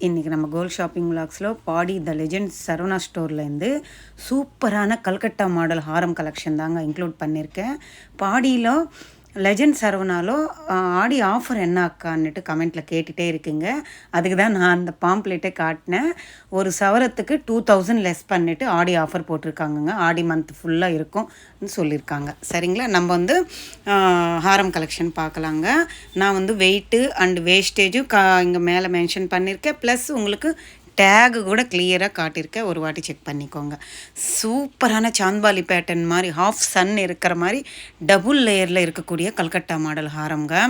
இன்றைக்கி நம்ம gold shopping விலாக்ஸில் பாடி த லெஜெண்ட் சரவணா ஸ்டோர்லேருந்து சூப்பரான கல்கட்டா மாடல் ஹாரம் கலெக்ஷன் தாங்க இன்க்ளூட் பண்ணியிருக்கேன். பாடியில் லெஜெண்ட் சரவணாலோ ஆடி ஆஃபர் என்ன அக்கான்னுட்டு கமெண்ட்டில் கேட்டுகிட்டே இருக்குங்க. அதுக்கு தான் நான் அந்த பாம்ப்ளேட்டே காட்டினேன். ஒரு சவரத்துக்கு 2000 லெஸ் பண்ணிவிட்டு ஆடி ஆஃபர் போட்டிருக்காங்கங்க. ஆடி மந்த் ஃபுல்லாக இருக்கும்னு சொல்லியிருக்காங்க. சரிங்களா, நம்ம வந்து ஹாரம் கலெக்ஷன் பார்க்கலாங்க. நான் வந்து வெயிட்டு அண்ட் வேஸ்டேஜும் இங்கே மேலே மென்ஷன் பண்ணியிருக்கேன். ப்ளஸ் உங்களுக்கு டேகு கூட கிளியராக காட்டியிருக்கேன். ஒரு வாட்டி செக் பண்ணிக்கோங்க. சூப்பரான சாந்த்பாலி பேட்டர்ன் மாதிரி ஹாஃப் சன் இருக்கிற மாதிரி டபுள் லேயரில் இருக்கக்கூடிய கல்கட்டா மாடல் ஹாரம்ங்க.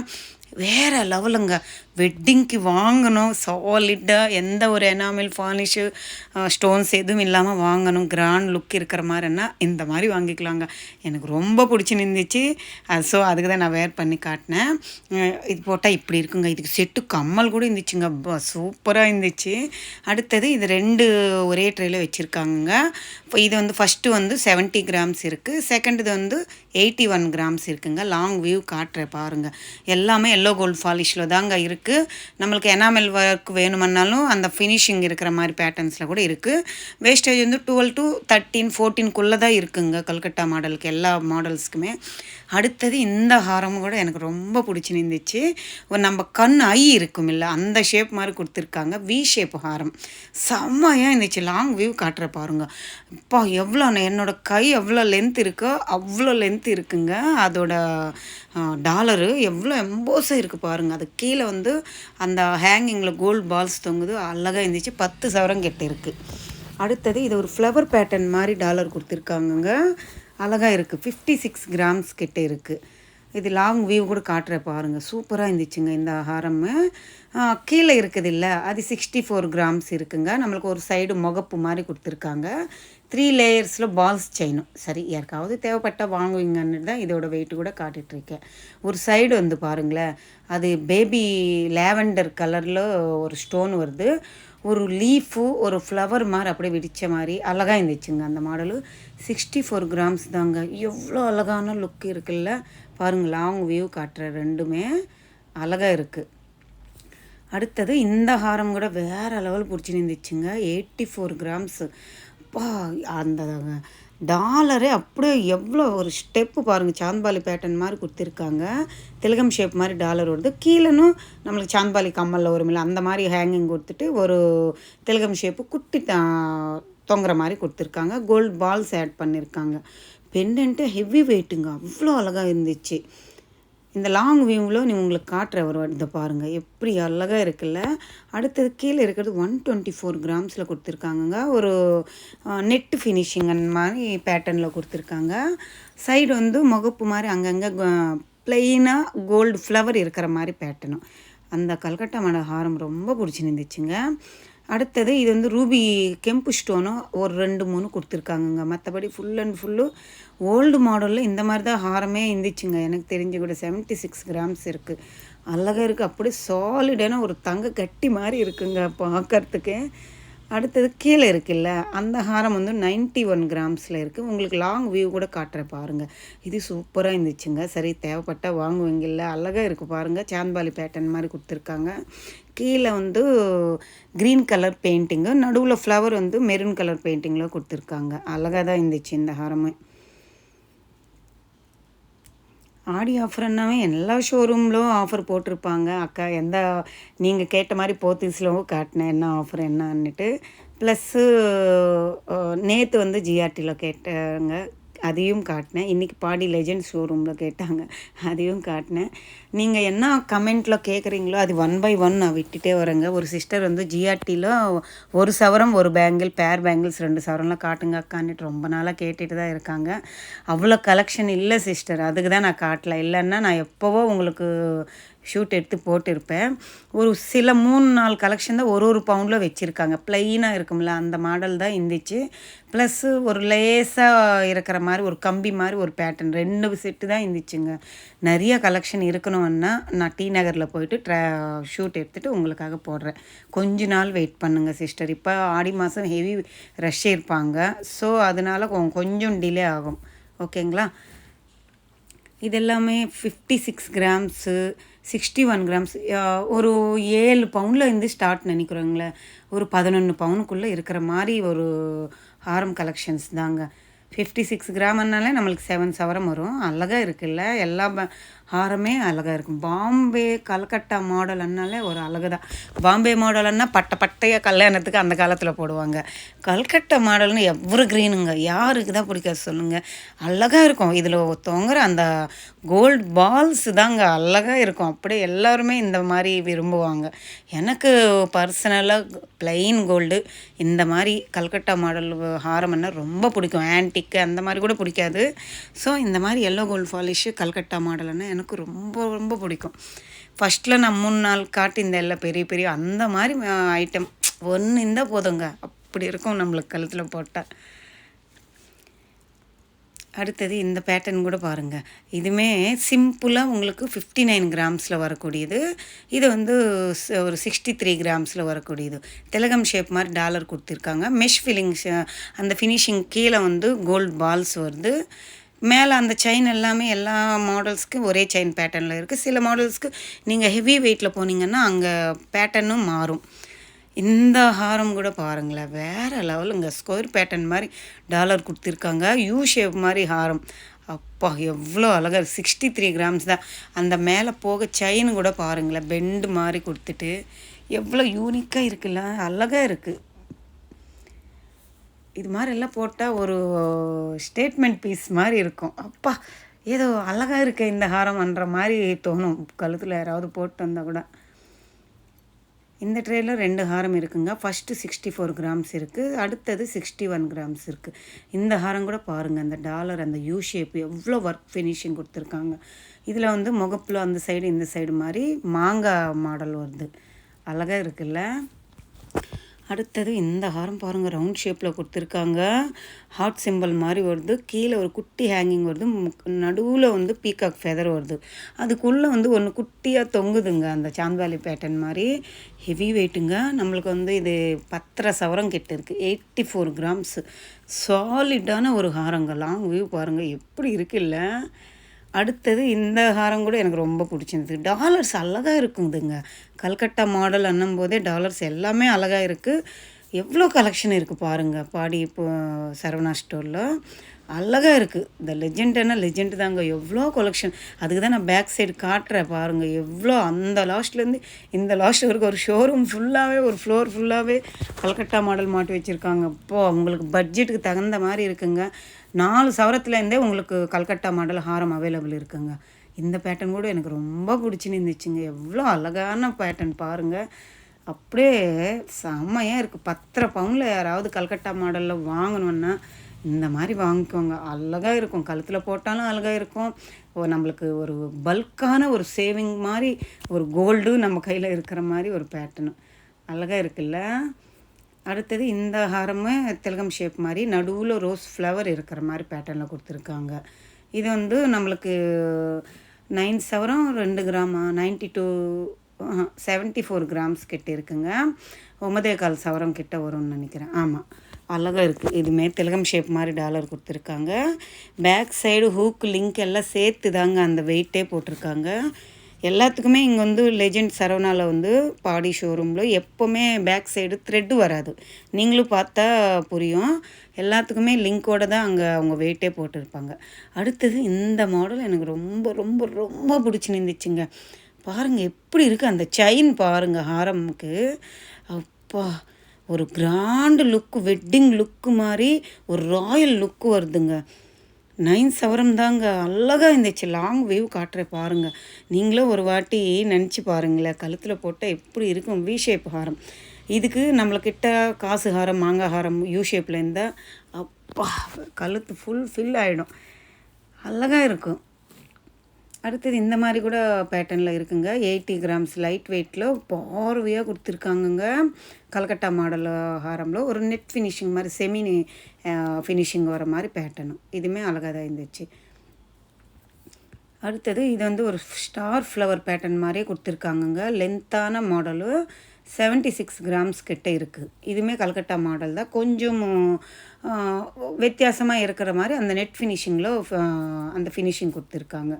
வேறு லெவலுங்க. வெட்டிங்க்கு வாங்கணும், சாலிட்டாக எந்த ஒரு எனாமல் ஃபார்னிஷு ஸ்டோன்ஸ் எதுவும் இல்லாமல் வாங்கணும், கிராண்ட் லுக் இருக்கிற மாதிரின்னா இந்த மாதிரி வாங்கிக்கலாங்க. எனக்கு ரொம்ப பிடிச்சி நின்றுச்சு. ஸோ அதுக்கு தான் நான் வேர் பண்ணி காட்டினேன். இது போட்டால் இப்படி இருக்குங்க. இதுக்கு செட்டு கம்மல் கூட இருந்துச்சுங்க. சூப்பராக இருந்துச்சு. அடுத்தது இது 2 ஒரே ட்ரேயில் வச்சுருக்காங்க. இப்போ இது வந்து ஃபஸ்ட்டு வந்து 70 கிராம்ஸ் இருக்குது. செகண்ட் வந்து 81 கிராம்ஸ் இருக்குங்க. லாங் வியூ காட்டுறேன் பாருங்கள். எல்லாமே எல்லோ கோல்டு ஃபாலிஷில் தாங்க இருக்குது. நம்மளுக்கு எனாமல் ஒர்க் வேணுமன்னாலும் அந்த ஃபினிஷிங் இருக்கிற மாதிரி பேட்டர்ன்ஸில் கூட இருக்குது. வேஸ்டேஜ் வந்து 12 to 13, 14 தான் இருக்குங்க கல்கட்டா மாடலுக்கு, எல்லா மாடல்ஸ்க்குமே. அடுத்தது இந்த ஹாரமும் கூட எனக்கு ரொம்ப பிடிச்சி நின்றுச்சு. நம்ம கண் ஐ இருக்கும் இல்லை, அந்த ஷேப் மாதிரி கொடுத்துருக்காங்க. வி ஷேப் ஹாரம் செம்மையாக இருந்துச்சு. லாங் வியூ காட்டுற பாருங்க. இப்போ எவ்வளோ என்னோடய கை எவ்வளோ லென்த் இருக்கோ அவ்வளோ லென்த் இருக்குங்க. அதோட டாலரு எவ்வளோ எம்போஸாக இருக்குது பாருங்கள். அது கீழே வந்து அந்த ஹேங்கிங்கில் கோல்டு பால்ஸ் தொங்குது, அழகாக இருந்துச்சு. 10 சவரம் கிட்ட இருக்குது. அடுத்தது இது ஒரு ஃப்ளவர் பேட்டர்ன் மாதிரி டாலர் கொடுத்துருக்காங்கங்க. அழகாக இருக்குது. 56 கிராம்ஸ் கிட்டே இருக்குது. இது லாங் வியூ கூட காட்டுற பாருங்கள். சூப்பராக இருந்துச்சுங்க இந்த ஹாரம். கீழே இருக்குது இல்லை, அது 64 கிராம்ஸ் இருக்குங்க. நம்மளுக்கு ஒரு சைடு முகப்பு மாதிரி கொடுத்துருக்காங்க. 3 லேயர்ஸில் பால்ஸ் செயினும். சரி, யாருக்காவது தேவைப்பட்டால் வாங்குவீங்கன்னு தான் இதோட வெயிட்டு கூட காட்டிகிட்ருக்கேன். ஒரு சைடு வந்து பாருங்களேன், அது பேபி லேவெண்டர் கலரில் ஒரு ஸ்டோன் வருது. ஒரு லீஃபு ஒரு ஃப்ளவர் மாதிரி அப்படியே விடித்த மாதிரி அழகாக இருந்துச்சுங்க அந்த மாடலு. 64 கிராம்ஸ் தாங்க. எவ்வளோ அழகான லுக் இருக்குல்ல பாருங்கள். லாங் வியூ காட்டுற ரெண்டுமே அழகாக இருக்குது. அடுத்தது இந்த ஹாரம் கூட வேறு லெவல் பிடிச்சி நின்றுச்சுங்க. 84 கிராம்ஸு. பா, அந்த டாலரே அப்படியே எவ்வளோ ஒரு ஸ்டெப்பு பாருங்கள். சாந்த்பாலி பேட்டர்ன் மாதிரி கொடுத்துருக்காங்க. திலகம் ஷேப் மாதிரி டாலர் வருது. கீழனும் நம்மளுக்கு சாந்த்பாலி கம்மலில் வருமில்ல, அந்த மாதிரி ஹேங்கிங் கொடுத்துட்டு ஒரு திலகம் ஷேப்பு குட்டி தொங்குற மாதிரி கொடுத்துருக்காங்க. கோல்டு பால்ஸ் ஆட் பண்ணியிருக்காங்க. பெண்டன்ட்டு ஹெவி வெயிட்டுங்க. அவ்வளோ அழகாக இருந்துச்சு. இந்த லாங் வியூவில் நீ உங்களுக்கு காட்டுற ஒரு இதை பாருங்கள், எப்படி அழகாக இருக்குல்ல. அடுத்தது கீழே இருக்கிறது 124 கிராம்ஸில் கொடுத்துருக்காங்கங்க. ஒரு நெட்டு ஃபினிஷிங் அந்த மாதிரி பேட்டர்னில் கொடுத்துருக்காங்க. சைடு வந்து முகப்பு மாதிரி அங்கங்கே ப்ளெயினாக கோல்டு ஃப்ளவர் இருக்கிற மாதிரி பேட்டர்னும். அந்த கல்கட்டா மாடல் ஹாரம் ரொம்ப பிடிச்சி நின்றுச்சுங்க. அடுத்தது இது வந்து ரூபி கெம்பு ஸ்டோனும் ஒரு 2-3 கொடுத்துருக்காங்கங்க. மற்றபடி ஃபுல் அண்ட் ஃபுல்லு ஓல்டு மாடலில் இந்த மாதிரி தான் ஹாரமே இருந்துச்சுங்க. எனக்கு தெரிஞ்சு கூட 76 கிராம்ஸ் இருக்குது. அழகாக இருக்குது. அப்படியே சாலிடான ஒரு தங்க கட்டி மாதிரி இருக்குங்க பார்க்கறதுக்கு. அடுத்தது கீழே இருக்குல்ல, அந்த ஹாரம் வந்து 91 கிராம்ஸில் இருக்குது. உங்களுக்கு லாங் வியூ கூட காட்டுற பாருங்கள். இது சூப்பராக இருந்துச்சுங்க. சரி, தேவைப்பட்டால் வாங்குவீங்கல்ல. அழகாக இருக்குது பாருங்கள். சாந்த்பாலி பேட்டர்ன் மாதிரி கொடுத்துருக்காங்க. கீழே வந்து க்ரீன் கலர் பெயிண்டிங்கு, நடுவில் ஃப்ளவர் வந்து மெரூன் கலர் பெயிண்டிங்கில் கொடுத்துருக்காங்க. அழகாக தான் இருந்துச்சு இந்த ஹாரமே. ஆடி ஆஃபர்னாவே எல்லா ஷோரூம்லும் ஆஃபர் போட்டிருப்பாங்க. அக்கா எந்த நீங்கள் கேட்ட மாதிரி போத்தீஸ்லவும் காட்டினேன் என்ன ஆஃபர் என்னன்னுட்டு. ப்ளஸ்ஸு நேற்று வந்து ஜிஆர்டியில் கேட்டாங்க, அதையும் காட்டினேன். இன்றைக்கி பாடி லெஜெண்ட் ஷோரூமில் கேட்டாங்க, அதையும் காட்டினேன். நீங்கள் என்ன கமெண்ட்டில் கேட்குறீங்களோ அது 1 by 1 நான் விட்டுட்டே வரேங்க. ஒரு சிஸ்டர் வந்து ஜிஆர்டியில் 1 சவரம் 1 பேங்கிள், பேர் பேங்கிள்ஸ் 2 சவரம்லாம் காட்டுங்க அக்கான்னுட்டு ரொம்ப நாளாக கேட்டுட்டு தான் இருக்காங்க. அவ்வளோ கலெக்ஷன் இல்லை சிஸ்டர், அதுக்கு தான் நான் காட்டல. இல்லைன்னா நான் எப்போவோ உங்களுக்கு ஷூட் எடுத்து போட்டிருப்பேன். ஒரு சில 3-4 கலெக்ஷன் தான் ஒரு பவுண்டில் வச்சுருக்காங்க. ப்ளைனாக இருக்கும்ல, அந்த மாடல் தான் இருந்துச்சு. ப்ளஸ்ஸு ஒரு லேஸாக இருக்கிற மாதிரி ஒரு கம்பி மாதிரி ஒரு பேட்டர்ன் 2 செட்டு தான் இருந்துச்சுங்க. நிறைய கலெக்ஷன் இருக்கணும்னா நான் டி நகரில் போயிட்டு ஷூட் எடுத்துகிட்டு உங்களுக்காக போடுறேன். கொஞ்ச நாள் வெயிட் பண்ணுங்கள் சிஸ்டர். இப்போ ஆடி மாதம் ஹெவி ரஷ் இருப்பாங்க. ஸோ அதனால் கொஞ்சம் டிலே ஆகும். ஓகேங்களா. இதெல்லாமே 56 கிராம்ஸு, 61 கிராம்ஸ். ஒரு 7 பவுன்ல இருந்து ஸ்டார்ட் நினைக்கிறோங்களேன். ஒரு 11 பவுனுக்குள்ளே இருக்கிற மாதிரி ஒரு ஹாரம் கலெக்ஷன்ஸ் தாங்க. 56 கிராம்னாலே நம்மளுக்கு 7 சவரம் வரும். அழகா இருக்குல்ல. எல்லா ஹாரமே அழகா இருக்கும். பாம்பே கல்கட்டா மாடல்னாலே ஒரு அழகு தான். பாம்பே மாடல்னா பட்டை பட்டையாக கல்யாணத்துக்கு அந்த காலத்தில் போடுவாங்க. கல்கட்டா மாடல்னு எவ்வளோ க்ரீனுங்க. யாருக்கு தான் பிடிக்காது சொல்லுங்கள். அழகாக இருக்கும். இதில் தொங்குற அந்த கோல்டு பால்ஸ் தாங்க அழகாக இருக்கும். அப்படியே எல்லாருமே இந்த மாதிரி விரும்புவாங்க. எனக்கு பர்சனலாக ப்ளைன் கோல்டு இந்த மாதிரி கல்கட்டா மாடல் ஹாரம்னா ரொம்ப பிடிக்கும். ஆன்டிக்கு அந்த மாதிரி கூட பிடிக்காது. ஸோ இந்த மாதிரி எல்லோ கோல்டு பாலிஷு கல்கட்டா மாடல்னா எனக்கு ரொம்ப ரொம்ப பிடிக்கும். ஃபஸ்ட்டில் நான் 3 நாள் காட்டி இந்த எல்லாம் பெரிய பெரிய அந்த மாதிரி ஐட்டம் ஒன்று இருந்தால் போதுங்க. அப்படி இருக்கும் நம்மளுக்கு கழுத்தில் போட்டால். அடுத்தது இந்த பேட்டர்ன் கூட பாருங்கள். இதுவுமே சிம்பிளாக உங்களுக்கு 59 கிராம்ஸில் வரக்கூடியது. இது வந்து ஒரு 63 கிராம்ஸில் வரக்கூடியது. திலகம் ஷேப் மாதிரி டாலர் கொடுத்துருக்காங்க. மெஷ் ஃபில்லிங்ஸ் அந்த ஃபினிஷிங் கீழே வந்து கோல்டு பால்ஸ் வருது. மேலே அந்த செயின் எல்லாமே எல்லா மாடல்ஸ்க்கு ஒரே செயின் பேட்டர்னில் இருக்குது. சில மாடல்ஸ்க்கு நீங்கள் ஹெவி வெயிட்டில் போனீங்கன்னா அங்கே பேட்டர்னும் மாறும். இந்த ஹாரம் கூட பாருங்களேன், வேறு லெவலுங்க. ஸ்கொயர் பேட்டர்ன் மாதிரி டாலர் கொடுத்துருக்காங்க. யூ ஷேப் மாதிரி ஹாரம். அப்பா எவ்வளோ அழகாக 63 கிராம்ஸ் தான். அந்த மேலே போக செயின் கூட பாருங்களேன், பெண்டு மாதிரி கொடுத்துட்டு எவ்வளோ யூனிக்காக இருக்குல்ல, அழகாக இருக்குது. இது மாதிரிலாம் போட்டால் ஒரு ஸ்டேட்மெண்ட் பீஸ் மாதிரி இருக்கும். அப்பா ஏதோ அழகாக இருக்க இந்த ஹாரம்ன்ற மாதிரி தோணும். கழுத்தில் யாராவது போட்டு வந்தால் கூட. இந்த ட்ரேயில் 2 ஹாரம் இருக்குங்க. ஃபஸ்ட்டு 64 கிராம்ஸ் இருக்குது. அடுத்தது 61 கிராம்ஸ் இருக்குது. இந்த ஹாரம் கூட பாருங்கள், அந்த டாலர் அந்த யூ ஷேப் எவ்வளோ ஒர்க் ஃபினிஷிங் கொடுத்துருக்காங்க. இதில் வந்து முகப்பில் அந்த சைடு இந்த சைடு மாதிரி மாங்காய் மாடல் வருது. அழகாக இருக்குல்ல. அடுத்தது இந்த ஹாரம் பாருங்கள், ரவுண்ட் ஷேப்பில் கொடுத்துருக்காங்க. ஹார்ட் சிம்பிள் மாதிரி வருது. கீழே ஒரு குட்டி ஹேங்கிங் வருது. நடுவில் வந்து பீகாக் ஃபெதர் வருது. அதுக்குள்ளே வந்து ஒன்று குட்டியாக தொங்குதுங்க, அந்த சாந்தாலி பேட்டர்ன் மாதிரி. ஹெவி வெயிட்டுங்க. நம்மளுக்கு வந்து இது 10.5 சவரம் கிட்ட இருக்குது. 84 கிராம்ஸு. சாலிடான ஒரு ஹாரங்க. லாங் வியூ பாருங்கள் எப்படி இருக்குல்ல. அடுத்தது இந்த ஹாரம் கூட எனக்கு ரொம்ப பிடிச்சிருந்தது. டாலர்ஸ் அழகாக இருக்குதுங்க. கல்கட்டா மாடல் போதே டாலர்ஸ் எல்லாமே அழகாக இருக்குது. எவ்வளோ கலெக்ஷன் இருக்குது பாருங்கள். பாடி இப்போ சரவணா ஸ்டோரில் அழகாக இருக்குது. இந்த லெஜெண்டுன்னா லெஜெண்டு தாங்க. எவ்வளோ கலெக்ஷன். அதுக்கு தான் நான் பேக் சைடு காட்டுறேன் பாருங்கள். எவ்வளோ அந்த லாஸ்ட்லேருந்து இந்த லாஸ்ட் வரைக்கும் ஒரு ஷோரூம் ஃபுல்லாகவே, ஒரு ஃப்ளோர் ஃபுல்லாகவே கல்கட்டா மாடல் மாட்டி வச்சுருக்காங்க. இப்போது உங்களுக்கு பட்ஜெட்டுக்கு தகுந்த மாதிரி இருக்குங்க. 4 சவரத்துலேருந்தே உங்களுக்கு கல்கட்டா மாடல் ஹாரம் அவைலபிள் இருக்குங்க. இந்த பேட்டர்ன் கூட எனக்கு ரொம்ப பிடிச்சின்னு இருந்துச்சுங்க. எவ்வளோ அழகான பேட்டர்ன் பாருங்கள். அப்படியே செம்மையாக இருக்குது. 10.5 பவுனில் யாராவது கல்கட்டா மாடலில் வாங்கணுன்னா இந்த மாதிரி வாங்கிக்கோங்க. அழகாக இருக்கும். கழுத்தில் போட்டாலும் அழகாக இருக்கும். நம்மளுக்கு ஒரு பல்கான ஒரு சேவிங் மாதிரி ஒரு கோல்டு நம்ம கையில் இருக்கிற மாதிரி ஒரு பேட்டர்னு அழகாக இருக்குல்ல. அடுத்தது இந்த ஹாரமே திலகம் ஷேப் மாதிரி நடுவில் ரோஸ் ஃப்ளவர் இருக்கிற மாதிரி பேட்டர்னில் கொடுத்துருக்காங்க. இது வந்து நம்மளுக்கு 9 சவரம் 2 கிராமா 74 கிராம்ஸ் கிட்ட இருக்குங்க. 9.25 சவரம் கிட்ட வரும்னு நினைக்கிறேன். ஆமாம், அழகாக இருக்குது. இதுமே திலகம் ஷேப் மாதிரி டாலர் கொடுத்துருக்காங்க. பேக் சைடு ஹூக் லிங்க் எல்லாம் சேர்த்து தாங்க அந்த வெயிட்டே போட்டிருக்காங்க. எல்லாத்துக்குமே இங்கே வந்து லெஜெண்ட் சரவணாவில் வந்து பாடி ஷோரூமில் எப்போவுமே பேக் சைடு த்ரெட்டு வராது. நீங்களும் பார்த்தா புரியும். எல்லாத்துக்குமே லிங்கோடு தான் அங்கே அவங்க வெயிட்டே போட்டிருப்பாங்க. அடுத்தது இந்த மாடல் எனக்கு ரொம்ப ரொம்ப ரொம்ப பிடிச்சி நின்றுச்சுங்க. பாருங்கள் எப்படி இருக்குது அந்த செயின் பாருங்கள். ஹாரமுக்கு அப்பா ஒரு கிராண்டு லுக்கு, வெட்டிங் லுக்கு மாதிரி ஒரு ராயல் லுக்கு வருதுங்க. 9 சவரம் தாங்க. அழகாக இருந்துச்சு. லாங் வியூ காட்டுறேன் பாருங்கள். நீங்களும் ஒரு வாட்டி நினச்சி பாருங்களேன், கழுத்தில் போட்டால் எப்படி இருக்கும். வி ஷேப் ஹாரம். இதுக்கு நம்மளுக்கிட்ட காசு ஹாரம், மாங்காய் ஹாரம் யூ ஷேப்பில் இருந்தால் அப்பா கழுத்து ஃபுல் ஃபில் ஆகிடும். அழகாக இருக்கும். அடுத்தது இந்த மாதிரி கூட பேட்டர்னில் இருக்குங்க. 80 கிராம்ஸ் லைட் வெயிட்டில் பார்வையாக கொடுத்துருக்காங்கங்க. கல்கட்டா மாடல் ஹாரமில் ஒரு நெட் ஃபினிஷிங் மாதிரி செமி ஃபினிஷிங் வர மாதிரி பேட்டர்னும். இதுவுமே அழகாக தான் இருந்துச்சு. அடுத்தது இது வந்து ஒரு ஸ்டார் ஃப்ளவர் பேட்டர்ன் மாதிரியே கொடுத்துருக்காங்கங்க. லென்த்தான மாடலு 76 கிராம்ஸ் கிட்ட இருக்குது. இதுவுமே கல்கட்டா மாடல் தான். கொஞ்சம் வித்தியாசமாக இருக்கிற மாதிரி அந்த நெட் ஃபினிஷிங்கில் அந்த ஃபினிஷிங் கொடுத்துருக்காங்க.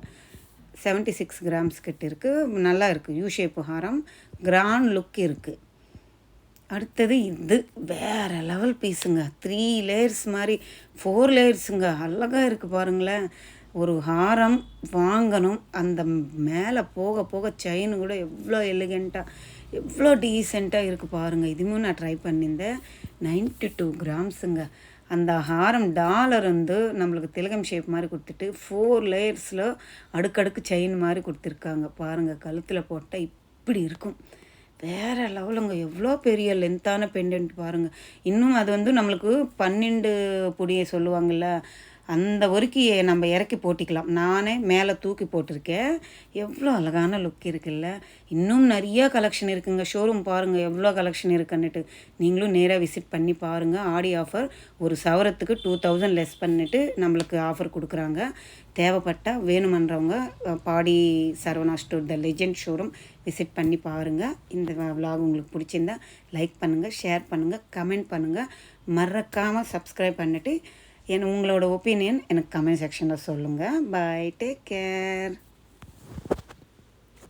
76 கிராம்ஸ் கிட்ட இருக்குது. நல்லா இருக்குது. யூ ஷேப் ஹாரம், கிராண்ட் லுக் இருக்குது. அடுத்தது இது வேறு லெவல் பீஸுங்க. 3 லேயர்ஸ் மாதிரி 4 லேயர்ஸுங்க. அழகாக இருக்குது பாருங்களேன். ஒரு ஹாரம் வாங்கணும். அந்த மேலே போக போக செயின் கூட எவ்வளோ எலிகெண்ட்டாக எவ்வளோ டீசெண்டாக இருக்குது பாருங்கள். இதுவும் நான் ட்ரை பண்ணியிருந்தேன். 92 கிராம்ஸுங்க. அந்த ஹாரம் டாலர் வந்து நம்மளுக்கு திலகம் ஷேப் மாதிரி கொடுத்துட்டு 4 லேயர்ஸில் அடுக்கடுக்கு செயின் மாதிரி கொடுத்துருக்காங்க பாருங்கள். கழுத்தில் போட்டால் இப்படி இருக்கும். வேறு லெவலுங்க. எவ்வளோ பெரிய லென்த்தான பெண்டன்ட் பாருங்கள். இன்னும் அது வந்து நம்மளுக்கு 12 புடியை சொல்லுவாங்கள்ல, அந்த ஒருக்கியை நம்ம இறக்கி போட்டிக்கலாம். நானே மேலே தூக்கி போட்டிருக்கேன். எவ்வளோ அழகான லுக் இருக்குல்ல. இன்னும் நிறையா கலெக்ஷன் இருக்குங்க. ஷோரூம் பாருங்கள் எவ்வளோ கலெக்ஷன் இருக்குன்னுட்டு. நீங்களும் நேராக விசிட் பண்ணி பாருங்கள். ஆடி ஆஃபர் ஒரு சவரத்துக்கு 2000 லெஸ் பண்ணிட்டு நம்மளுக்கு ஆஃபர் கொடுக்குறாங்க. தேவைப்பட்டால் வேணுமன்றவங்க Padi Saravana store the legend showroom visit பண்ணி பாருங்கள். இந்த விலாக் உங்களுக்கு பிடிச்சிருந்தா லைக் பண்ணுங்கள், ஷேர் பண்ணுங்கள், கமெண்ட் பண்ணுங்கள். மறக்காமல் சப்ஸ்கிரைப் பண்ணிவிட்டு உங்களோட ஒப்பீனியன் எனக்கு கமெண்ட் செக்ஷனில் சொல்லுங்கள். Bye, take care.